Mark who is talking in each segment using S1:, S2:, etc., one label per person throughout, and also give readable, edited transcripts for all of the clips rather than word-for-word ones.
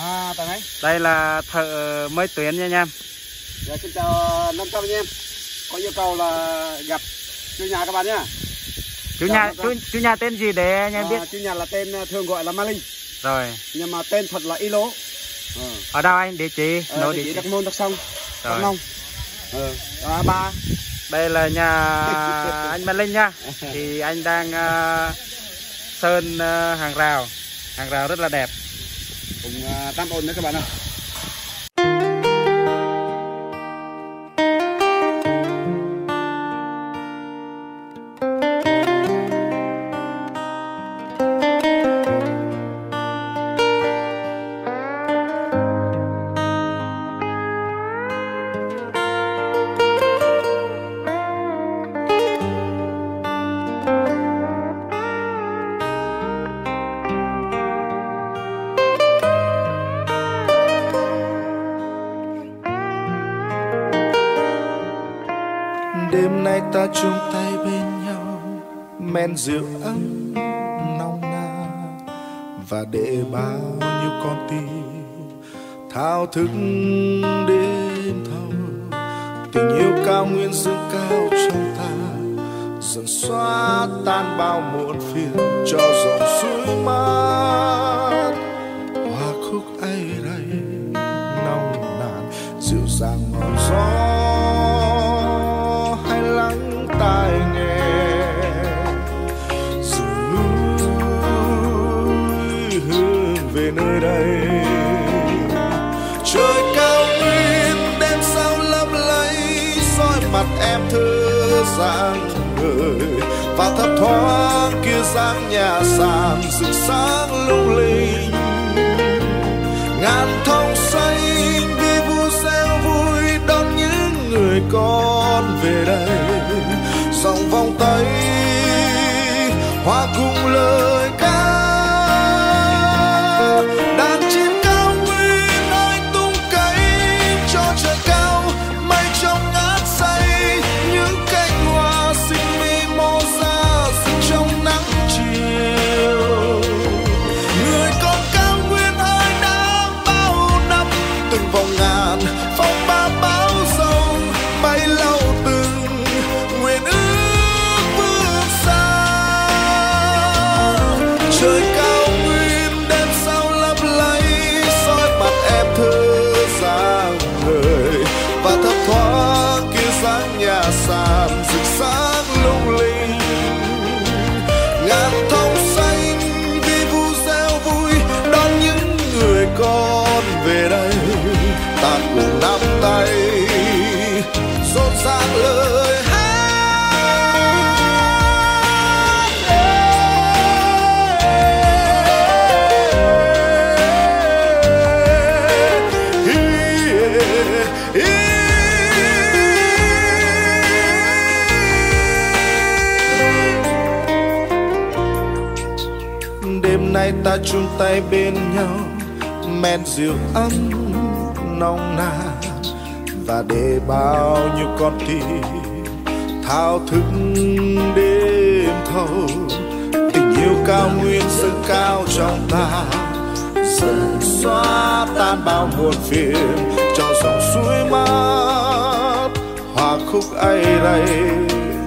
S1: À, tại đấy.
S2: Đây là thợ mới tuyến nha anh em.
S1: Dạ, xin chào 500 anh em. Có yêu cầu là gặp chủ nhà các bạn nhé.
S2: Chủ nhà tên gì để anh em biết?
S1: Chủ nhà là tên thường gọi là Ma Linh.
S2: Rồi.
S1: Nhưng mà tên thật là Y Lố.
S2: Ở đâu anh? Địa chỉ?
S1: Địa chỉ Đắk Môn, Đắk Sông, Đắk Nông. Ba.
S2: Đây là nhà anh Ma Linh nha. Thì anh đang sơn hàng rào rất là đẹp.
S1: Cùng tam ôn nữa các bạn ạ.
S3: Đêm nay ta chung tay bên nhau, men rượu ấm nồng nàn, và để bao nhiêu con tim thao thức đêm thâu. Tình yêu cao nguyên dâng cao trong ta, dần xóa tan bao muộn phiền cho dòng suối mát. Hoa khúc ấy đây nồng nàn, dịu dàng ngọn gió tai nghe, rừng núi hướng về nơi đây. Trời cao nguyên đêm sao lấp lánh, soi mặt em thơ dáng người, và thấp thoáng kia dáng nhà sàn rực sáng lung linh. Ngàn thông xanh vì vu reo vui đón những người con về đây. Dòng vòng tay hòa cùng lời ca, đàn chim cao nguyên ơi tung cánh cho trời cao. Mây trong ngát say những cánh hoa xinh mi mô ra rực trong nắng chiều. Người con cao nguyên ơi đã bao năm, từng vòng ngàn phong ba bão giông bay lâu từng nguyện ước. Trời cao nguyên đêm sao lấp lánh, soi mặt em thơ dáng người, và thấp thoáng kia dáng nhà sàn rực sáng lung linh. Ngàn thông xanh vì vu reo vui đón những người con về đây. Ta cùng nắm tay rộn ràng lời hát. Đêm nay ta chung tay bên nhau, men rượu ấm nồng nàn, và để bao nhiêu con tim thao thức đêm thâu. Tình yêu cao nguyên dâng cao trong ta, dần xóa tan bao muộn phiền cho dòng suối mát. Hoa khúc ấy đây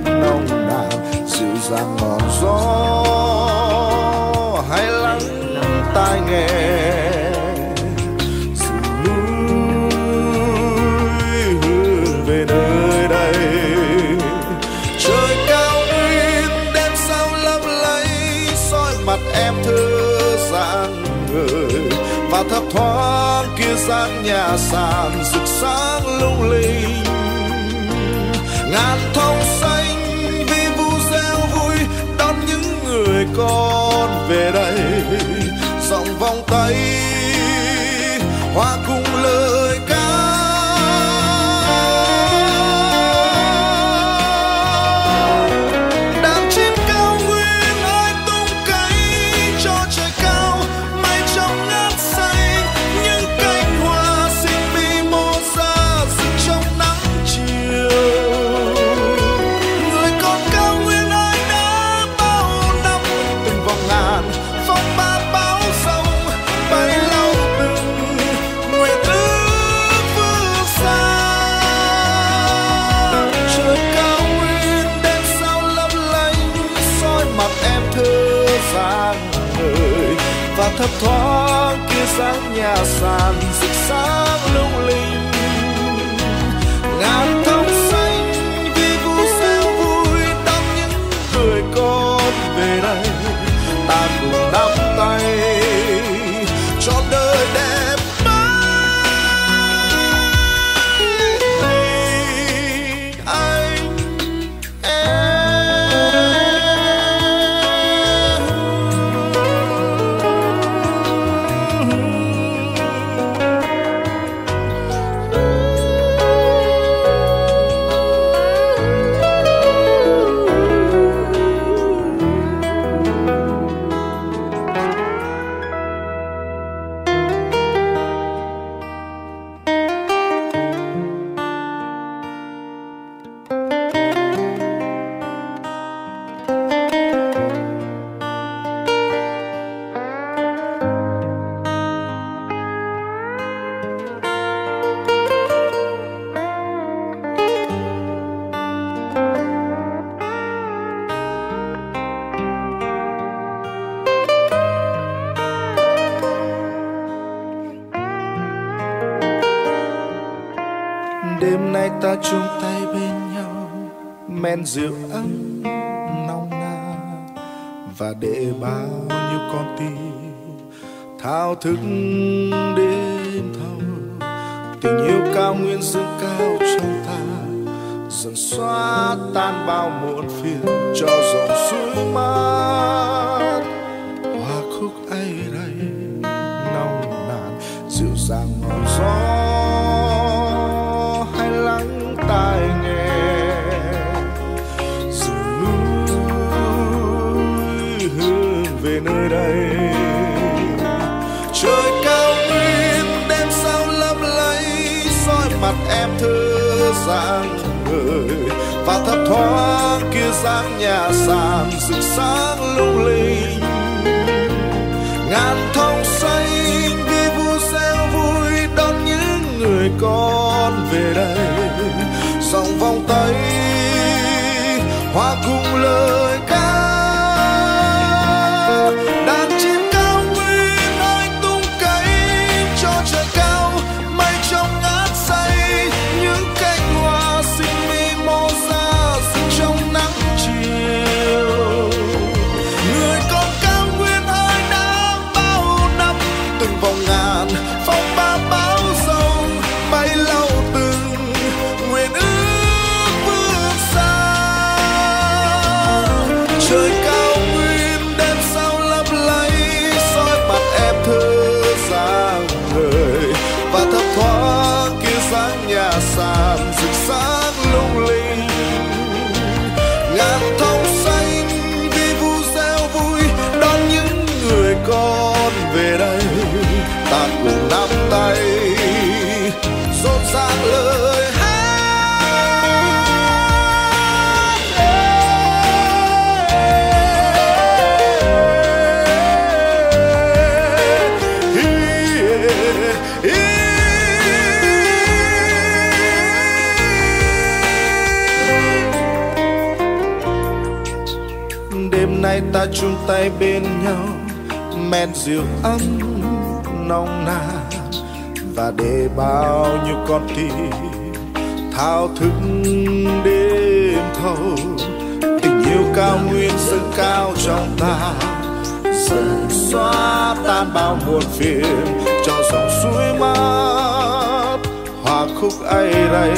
S3: nồng nàn, dịu dàng ngọn gió hay lắng tai nghe. Rừng núi hướng về nơi đây. Trời cao nguyên đêm sao lấp lánh, soi mặt em thơ dáng người, và thấp thoáng kia dáng nhà sàn rực sáng lung linh. Ngàn thông xanh vì vu reo vui đón những người con về đây. Dòng vòng tay hòa cùng lời ca, đàn chim cao nguyên ơi tung cánh cho trời cao. Mây trong ngát xanh những cánh hoa xinh mi mô ra rực trong nắng chiều. Người con cao nguyên ơi đã bao năm, từng vòng ngàn phong ba bão giông bay lâu từng nhà sàn rực sáng lung linh. Ngàn thông xanh vì vu reo vui đón những người con về đây. Ta cùng nắm tay cho đời đẹp mãi anh đêm nay ta chung tay bên nhau men rượu ấm nồng nàn và để bao nhiêu con tim thao thức đêm thâu tình yêu cao nguyên dâng cao trong ta dần xóa tan bao muộn phiền cho dòng suối mát hoa khúc ấy đây nồng nàn dịu dàng ngọn gió tai nghe rừng núi hướng về nơi đây. Trời cao nguyên đêm sao lấp lẫy soi mặt em thơ dáng người và thấp thoáng kia dáng nhà sàn rực sáng lung linh. Ngàn thông xanh vì vu reo vui đón những người con về đây. Dòng vòng tay hòa cùng lời ca đàn chim cao nguyên ơi tung cánh cho trời cao mây trong ngát say những cánh hoa xinh mi mô ra rực trong nắng chiều. Người con cao nguyên ơi đã bao năm từng vòng ngàn phong ba bão giông bay lâu từng nguyện ước. Trời cao nguyên đêm sao lấp lẫy soi mặt em thơ dáng người và thấp thoáng kia dáng nhà sàn rực sáng lung linh. Ngàn thông xanh vì vu reo vui đón những người con về đây. Ta cùng nắm tay rộn ràng lời hát. Đêm nay ta chung tay bên nhau men rượu ấm nồng nàn và để bao nhiêu con tim thao thức đêm thâu tình yêu cao nguyên dâng cao trong ta dần xóa tan bao muộn phiền cho dòng suối mát hòa khúc ấy đây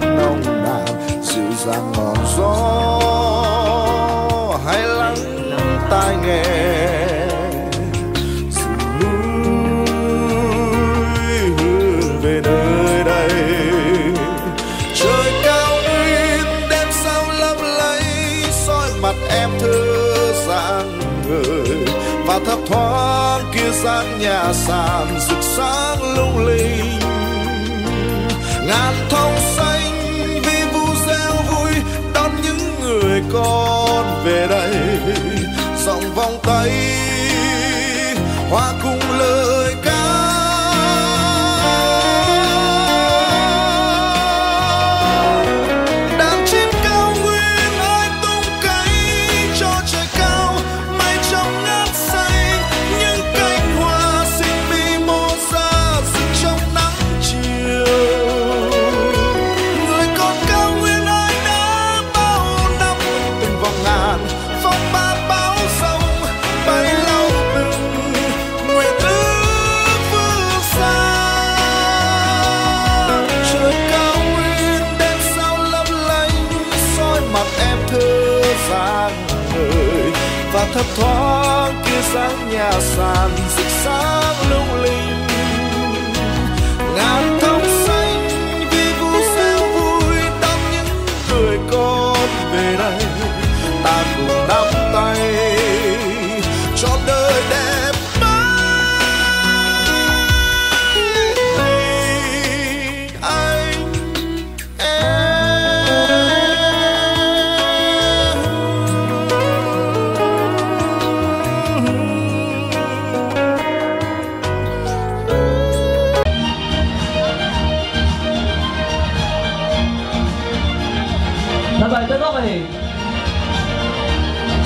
S3: nồng nàn dịu dàng ngọn gió hãy lắng tai nghe rừng núi hướng về nơi đây. Trời cao nguyên đêm sao lấp lẫy soi mặt em thơ dáng người và thấp thoáng kia dáng nhà sàn rực sáng lung linh. Ngàn thông xanh vì vu reo vui đón những người con về đây. Dòng vòng tay hòa cùng lời ca đàn chim cao nguyên ơi tung cánh cho trời cao mây trong ngát say những cánh hoa xinh bi mô thấp thoáng kia sáng nhà sàn rực sáng lung linh. Ngàn thông xanh vì vu reo vui đón những người con về đây. Ta cùng nắm tay cho đời đẹp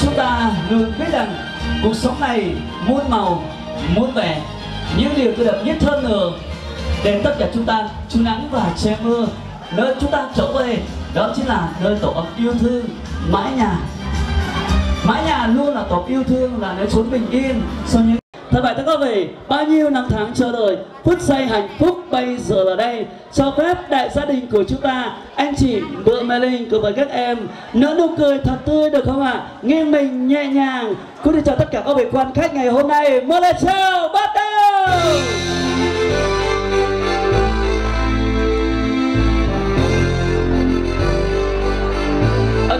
S4: chúng ta luôn biết rằng cuộc sống này muôn màu, muôn vẻ, những điều tốt đẹp nhất hơn nữa để tất cả chúng ta trú nắng và che mưa. Nơi chúng ta trở về đó chính là nơi tổ ấm yêu thương, mái nhà. Mái nhà luôn là tổ yêu thương, là nơi chốn bình yên sau những thật vậy. Tất cả bao nhiêu năm tháng chờ đợi, phút giây hạnh phúc bây giờ là đây. Cho phép đại gia đình của chúng ta, anh chị vợ Mẹ Linh cùng với các em nở nụ cười thật tươi được không ạ? Nghiêng mình nhẹ nhàng. Cũng đi chào tất cả các vị quan khách ngày hôm nay. Mời lời chào bắt đầu.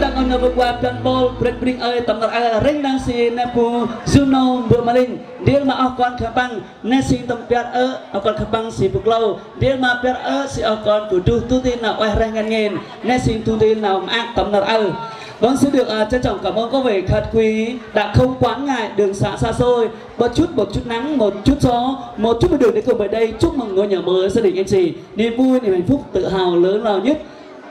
S4: Đang on vừa qua plan ball break ơi tầm tập ring đang xin nepu Juno vợ Mẹ Linh dia mà ở con khả băng nên xin tầm piat ở con khả băng si bục lâu dia mà piat si ở con của tu tin nào oai rang ngàn nghìn nên xin tu tin nào ác tầm tập vâng xin được trân trọng cảm ơn các vị khách quý đã không quán ngại đường xá xa xôi, một chút nắng, một chút gió, một chút đường để cùng về đây chúc mừng ngôi nhà mới gia đình anh chị niềm vui, niềm hạnh phúc, tự hào lớn lao nhất.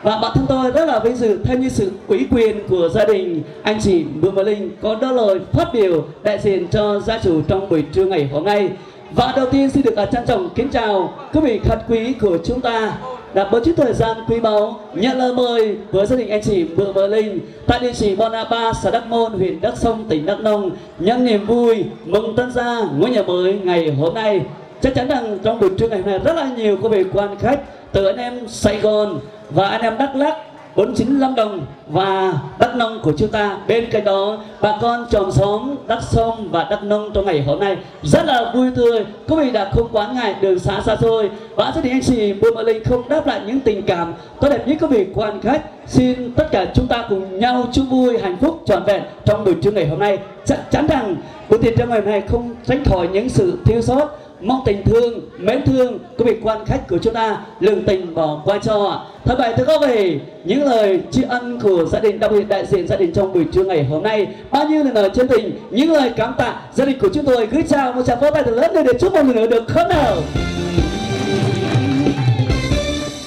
S4: Và bản thân tôi rất là vinh dự theo như sự ủy quyền của gia đình anh chị Vượng và Linh có đôi lời phát biểu đại diện cho gia chủ trong buổi trưa ngày hôm nay. Và đầu tiên xin được trân trọng kính chào quý vị khách quý của chúng ta đã bớt chút thời gian quý báu nhận lời mời với gia đình anh chị Vượng và Linh tại địa chỉ Bon A3, xã Đắc Môn, huyện Đắc Sông, tỉnh Đắk Nông, nhân niềm vui mừng tân gia ngôi nhà mới ngày hôm nay. Chắc chắn rằng trong buổi trưa ngày hôm nay rất là nhiều quý vị quan khách từ anh em Sài Gòn và anh em Đắk Lắk, 49 Lâm Đồng và Đắk Nông của chúng ta. Bên cạnh đó bà con chòm xóm Đắk Sông và Đắk Nông trong ngày hôm nay rất là vui tươi. Quý vị đã không quán ngại đường xá xa xôi và gia đình anh chị Vượng và Linh không đáp lại những tình cảm tốt đẹp nhất quý vị quan khách. Xin tất cả chúng ta cùng nhau chúc vui hạnh phúc trọn vẹn trong buổi trưa ngày hôm nay. Chắc chắn rằng buổi tiệc trong ngày hôm nay không tránh khỏi những sự thiếu sót. Mong tình thương, mến thương quý vị quan khách của chúng ta lường tình bỏ qua cho. Thật vậy thưa các vị, những lời tri ân của gia đình, đặc biệt đại diện gia đình trong buổi trưa ngày hôm nay, bao nhiêu lời chân tình, những lời cảm tạ gia đình của chúng tôi gửi chào một tràng vỗ tay thật lớn để chúc mừng nữa được không nào?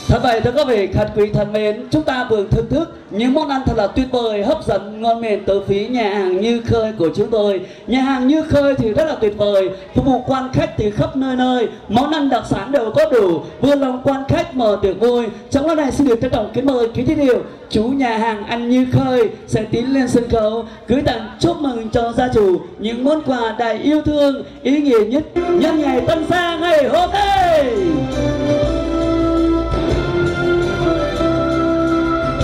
S4: Thật vậy thưa các vị khách quý thân mến, chúng ta vừa thưởng thức những món ăn thật là tuyệt vời, hấp dẫn, ngon miệng từ phía nhà hàng Như Khơi của chúng tôi. Nhà hàng Như Khơi thì rất là tuyệt vời, phục vụ quan khách từ khắp nơi nơi, món ăn đặc sản đều có đủ, vừa lòng quan khách mở tiệc vui. Trong lúc này xin được trân trọng kính mời kính giới thiệu chủ nhà hàng anh Như Khơi sẽ tiến lên sân khấu gửi tặng chúc mừng cho gia chủ những món quà đầy yêu thương, ý nghĩa nhất nhân ngày tân gia ngày hôm nay.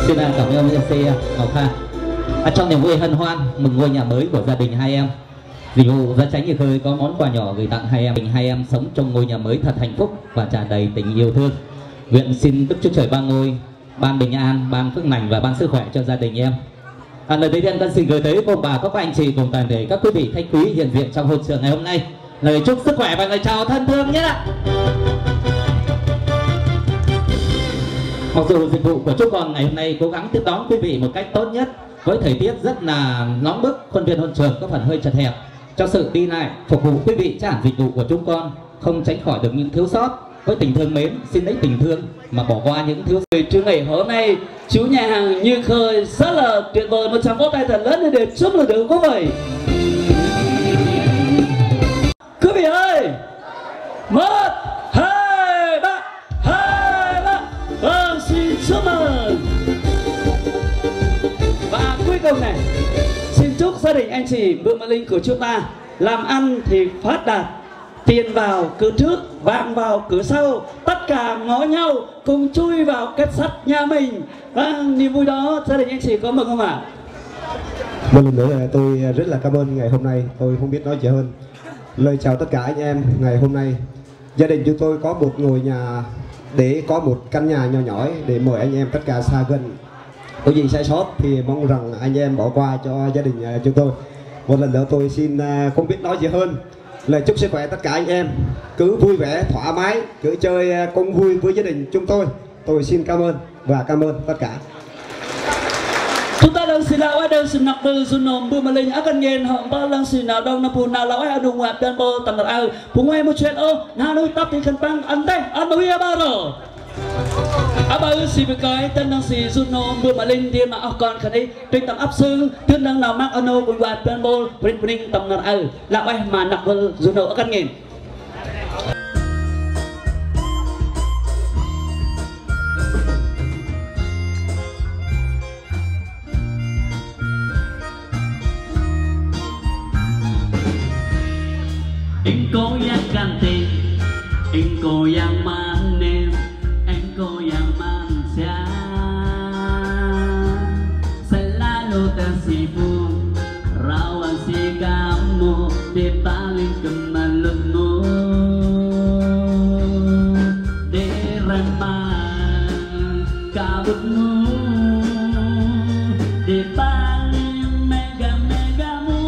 S5: Xin cảm ơn MC Ngọc Kha. Trong niềm vui hân hoan mừng ngôi nhà mới của gia đình hai em, dịch vụ Gia Chánh Như Khơi có món quà nhỏ gửi tặng hai em. Hai em sống trong ngôi nhà mới thật hạnh phúc và tràn đầy tình yêu thương. Nguyện xin Đức Chúa Trời ban ngôi, ban bình an, ban phước lành và ban sức khỏe cho gia đình em. Lời đầu tiên con xin gửi tới cùng bà các anh chị cùng toàn thể các quý vị khách quý hiện diện trong hội trường ngày hôm nay lời chúc sức khỏe và lời chào thân thương nhé. Mặc dù dịch vụ của chúng con ngày hôm nay cố gắng tiếp đón quý vị một cách tốt nhất với thời tiết rất là nóng bức, khuôn viên hội trường có phần hơi chật hẹp, cho sự đi lại phục vụ quý vị chắc hẳn dịch vụ của chúng con không tránh khỏi được những thiếu sót. Với tình thương mến, xin lấy tình thương mà bỏ qua những thiếu sót.
S4: Trưa ngày hôm nay chú nhà hàng Như Khơi rất là tuyệt vời, một tràng vỗ tay thật lớn để chúc mừng được quý vị. Quý vị ơi, 1, 2, 3, 2, 3. Vâng, xin chúc mừng. Và cuối cùng này, xin chúc gia đình anh chị Vượng Mẹ Linh của chúng ta làm ăn thì phát đạt, tiền vào cửa trước, vàng vào cửa sau, tất cả ngó nhau cùng chui vào kết sắt nhà mình. Và niềm vui đó gia đình anh chị có mừng không ạ?
S1: Một lần nữa là tôi rất là cảm ơn ngày hôm nay. Tôi không biết nói gì hơn. Lời chào tất cả anh em ngày hôm nay. Gia đình chúng tôi có một ngôi nhà, để có một căn nhà nhỏ nhỏ để mời anh em tất cả xa gần. Có gì sai sót thì mong rằng anh em bỏ qua cho gia đình chúng tôi. Một lần nữa tôi xin không biết nói gì hơn. Lời chúc sức khỏe tất cả anh em, cứ vui vẻ thoải mái, cứ chơi cùng vui với gia đình chúng tôi. Tôi xin cảm ơn và cảm ơn tất cả.
S4: Chúng ta đang xin lỗi đang xin nạp bơ xin nôm bơ mà lên akan nghe họ ba đang xin nào đông nam pun nào lỗi ở đường ngoại dan bơ tầm đặt ao phùng ngay một chuyện ô nào nuôi tóc thì khăn băng ăn đây ăn bao nhiêu bao rồi bao xì với cái tên đang xì xin nôm bơ mà lên đi mà còn khẩn đi trên tầm áp xương tuyên đang nào mắc ano cùng ngoại dan bơ prin tầm đặt ao là ai mà nạp bơ xin nôm akan nghe.
S6: Engkau yang cantik, engkau yang manis, engkau yang manis, selalu tersipu rawan sikapmu di balik kemalunmu, di remah kabutmu, di balik mega-megamu,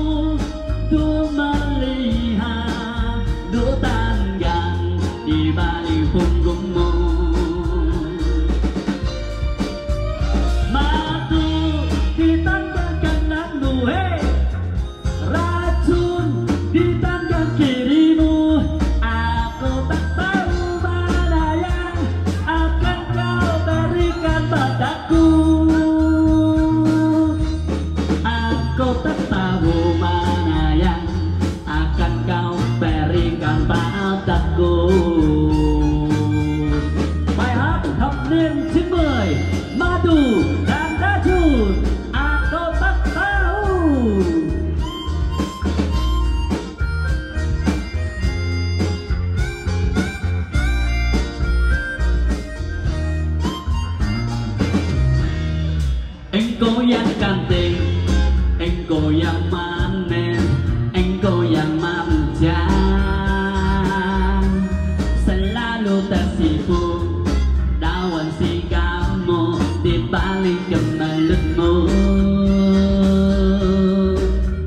S6: tuh melihat dua tanggang di balik punggungmu. Madu di tanggang kananmu, hei racun di tanggang kirimu. Aku tak tahu mana yang akan kau berikan padaku. Aku tak tahu mana yang akan kau berikan padaku. Bài hát thập niên 90 Madu dan Racun, aku tak tahu. Engkau yang cantik, engkau yang manis, engkau yang manja, selalu tersipu daun sikapmu di balik kemalunmu,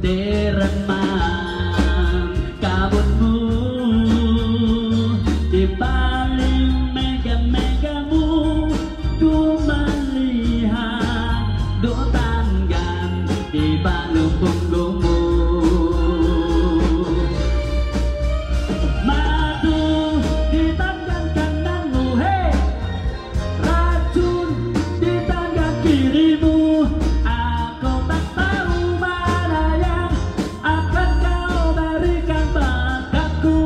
S6: di remang kabutmu, di balik mega-megamu, ku melihat dua tanggang di balik punggungmu. Madu di tangan kananmu, hei racun di tangan kirimu. Aku tak tahu mana yang akan kau berikan padaku.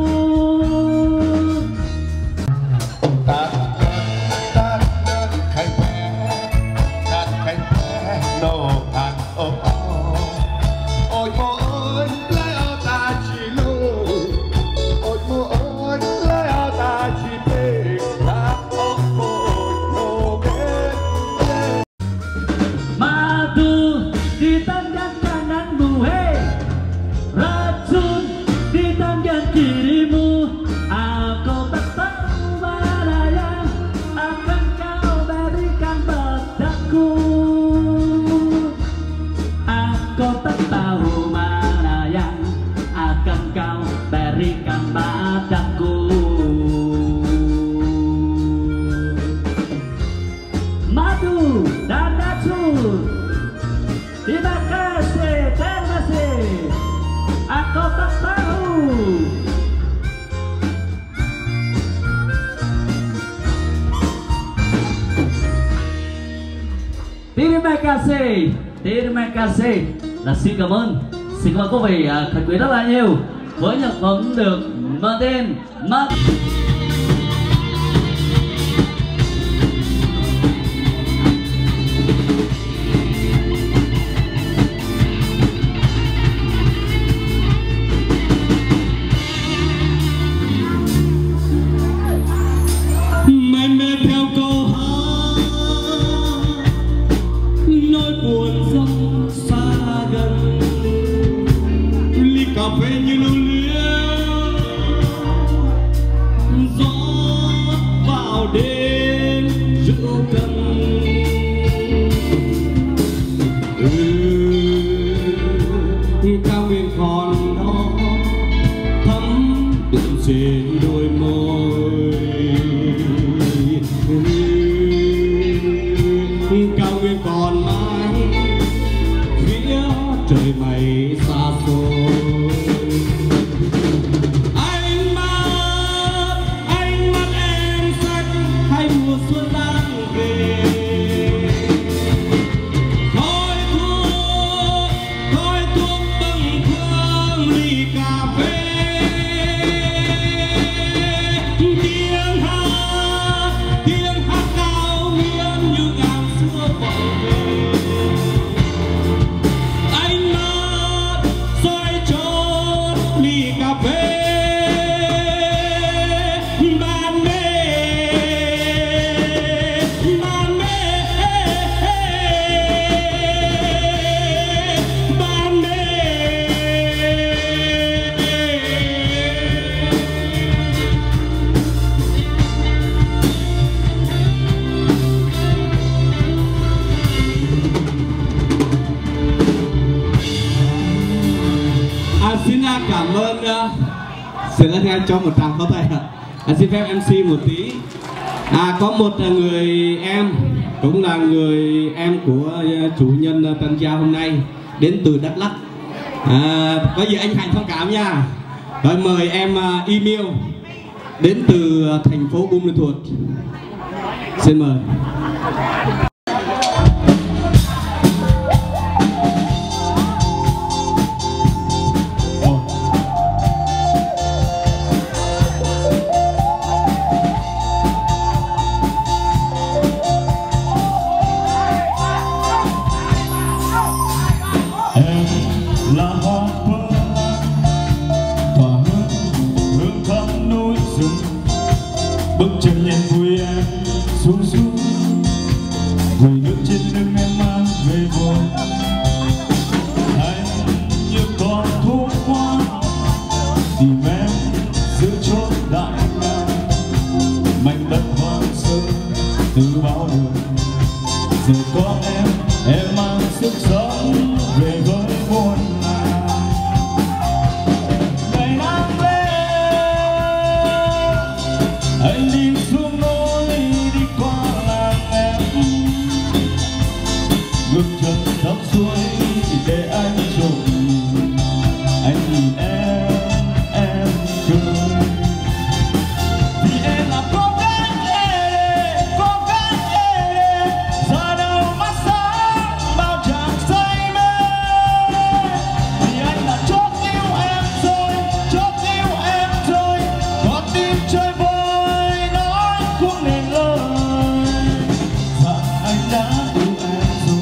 S6: Madu di tangan kananmu, hei racun di tangan kirimu. Aku tak tahu mana yang akan kau berikan padaku. Aku tak tahu mana yang akan kau berikan padaku. Madu dan Racun, terima kasih, terima kasih. Aku tak tahu. Terima kasih. Là xin cảm ơn, xin cảm ơn quý vị khách quý rất là nhiều với nhạc phẩm được mang tên Madu. Mê theo câu hát nỗi buồn dâng xa gần.
S7: xin lắng nghe cho một tràng pháo tay ạ. Xin phép MC một tí. Có một người em cũng là người em của chủ nhân Tân Gia hôm nay đến từ Đắk Lắk. Có gì anh Hạnh thông cảm nha. Rồi mời em email đến từ thành phố Buôn Ma Thuột. Xin mời.
S3: Bước chân nhanh vui em xuống xuống, vùi nước trên lưng em mang về buồn. Anh như con thuốc hoa tìm em giữa chốn đại ngàn, mảnh đất hoang sơ từ bao đời. Giờ có em mang sức sống về với buồn làng. Ngày nắng lên anh đi xuống núi đi qua làng em, ngược chân dốc suối để anh trộm nhìn. Anh nhìn em cười vì em là cô gái ê đê, ra đâu mắt sáng bao chàng say mê. Vì anh đã chót yêu em rồi, chót yêu em rồi, có tim chơi vơi nói không nên lời rằng anh đã yêu em rồi.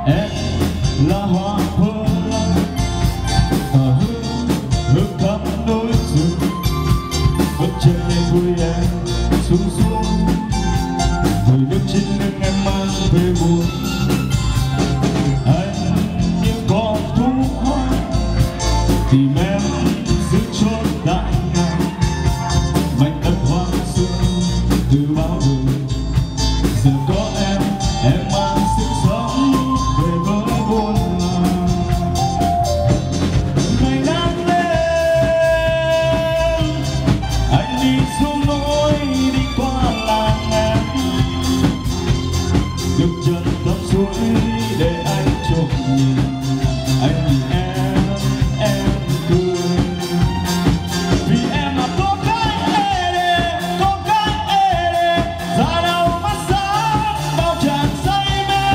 S3: Em là hoa phơ và hương khắp núi rừng. Bước chân lên vui em xuống xuống, vùi nước trên lưng em mang về buồn. Anh như con thú hoa tìm em giữa chốn đại ngàn, mảnh đất hoang sơ từ bao đời. Giờ có em mang sức sống về với buồn làng. Ngày nắng lên anh đi xuống núi đi qua làng em, ngược chân tắm suối để anh trộm nhìn. Anh nhìn em cười vì em là cô gái ê đê, ra đâu mắt sáng bao chàng say mê.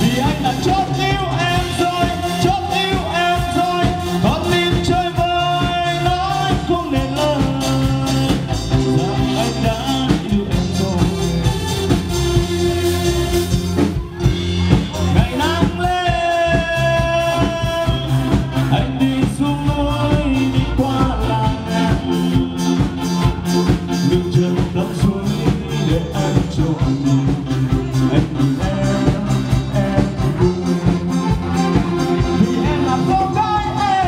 S3: Vì anh đã chót yêu em rồi, chót yêu em rồi, con tim chơi vơi nói không nên lời rằng anh đã yêu em rồi. Ngày nắng lên anh đi xuống núi đi qua làng em, ngược chân tắm suối để anh trộm nhìn. Anh nhìn em cười vì em là cô gái ê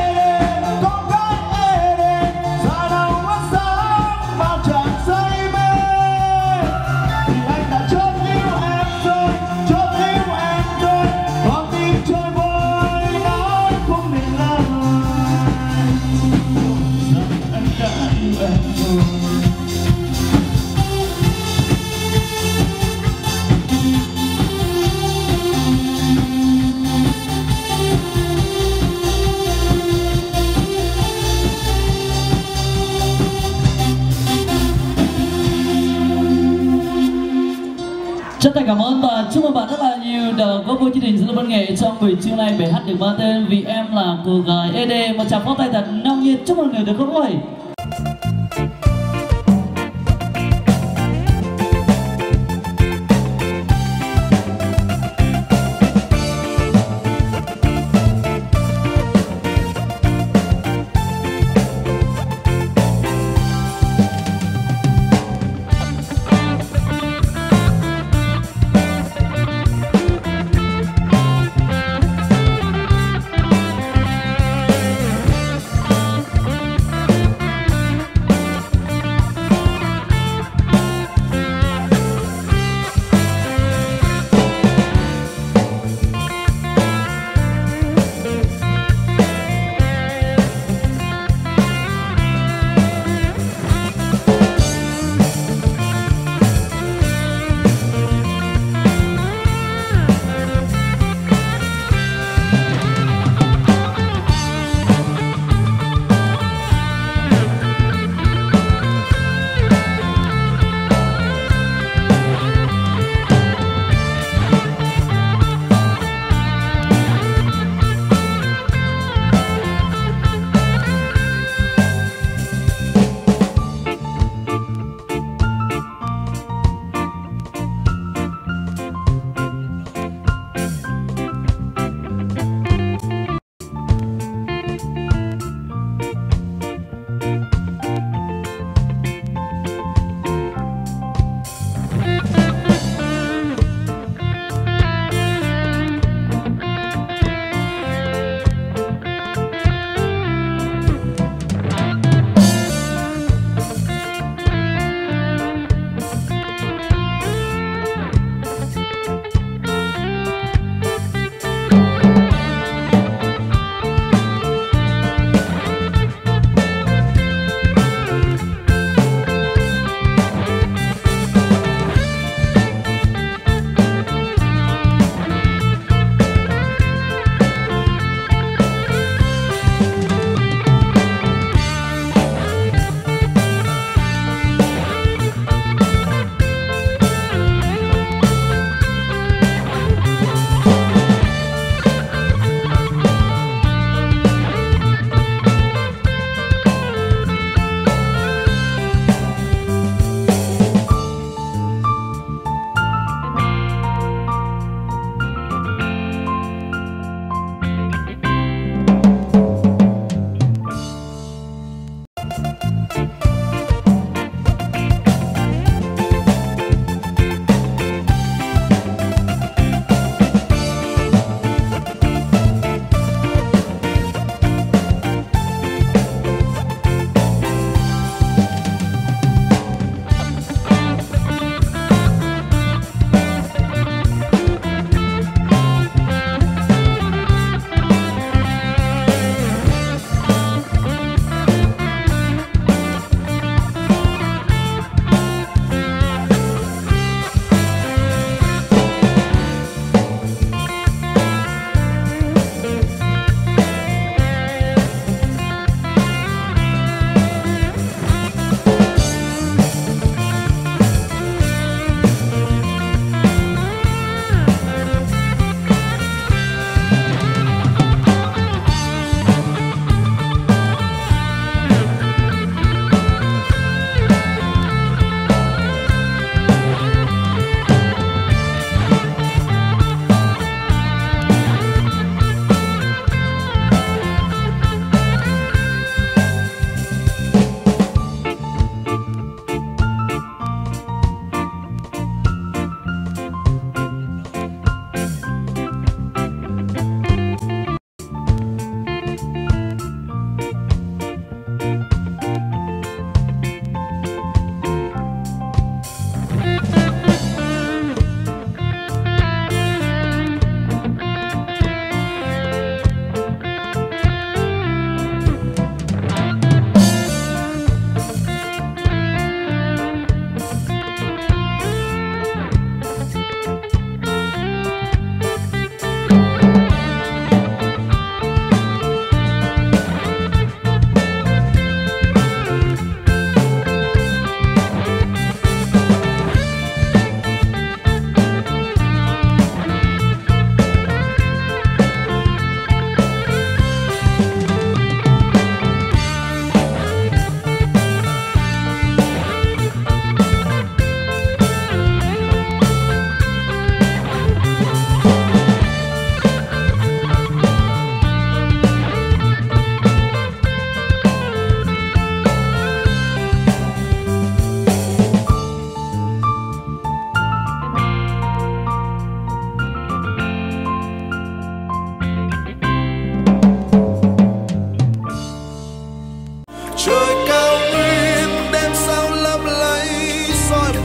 S3: đê, ra đâu mắt sáng bao chàng say mê. Vì anh đã chót yêu em rồi, chót yêu em rồi, con tim chơi vơi nói không nên lời rằng anh đã yêu em rồi.
S4: Chân thành cảm ơn và chúc mừng bạn rất là nhiều đã có buổi chương trình diễn văn nghệ trong buổi trưa nay. Bài hát được mang tên Vì Em Là Cô Gái ED. Một tràng pháo tay thật nồng nhiệt chúc mừng người được không ơi.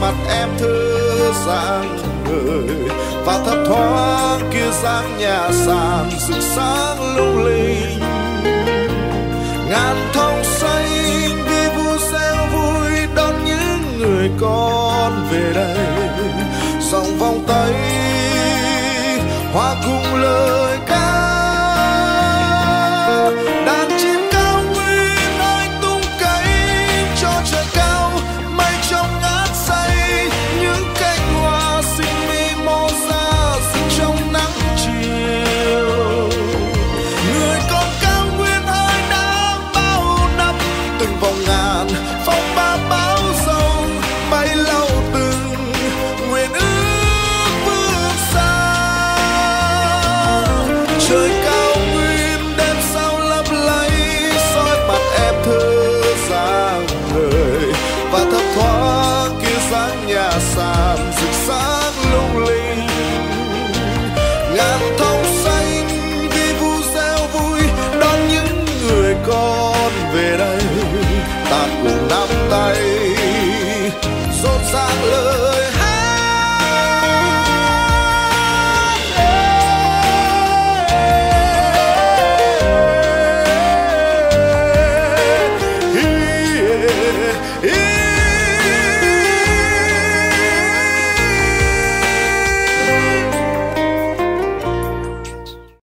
S3: mặt em thơ sáng ngời và thấp thoáng kia dáng nhà sàn rực sáng lung linh. Ngàn thông xanh vì vui reo vui đón những người con về đây. Dòng vòng tay hoa cùng lời ca, đàn chim cao nguyên ơi tung cánh cho trời cao. Mây trong ngát say những cánh hoa xinh mi màu da rực trong nắng chiều. Người con cao nguyên ơi đã bao năm từng vòng ngàn phong ba bão giông bay lâu từng nguyện ước vươn xa. Trời cao nguyên đêm sao lấp lánh soi mặt em thơ sáng ngời và thấp thoáng kia dáng nhà sàn rực sáng lung linh. Ngàn thông xanh vì vu reo vui đón những người con về đây. Ta cùng nắm tay rộn ràng lời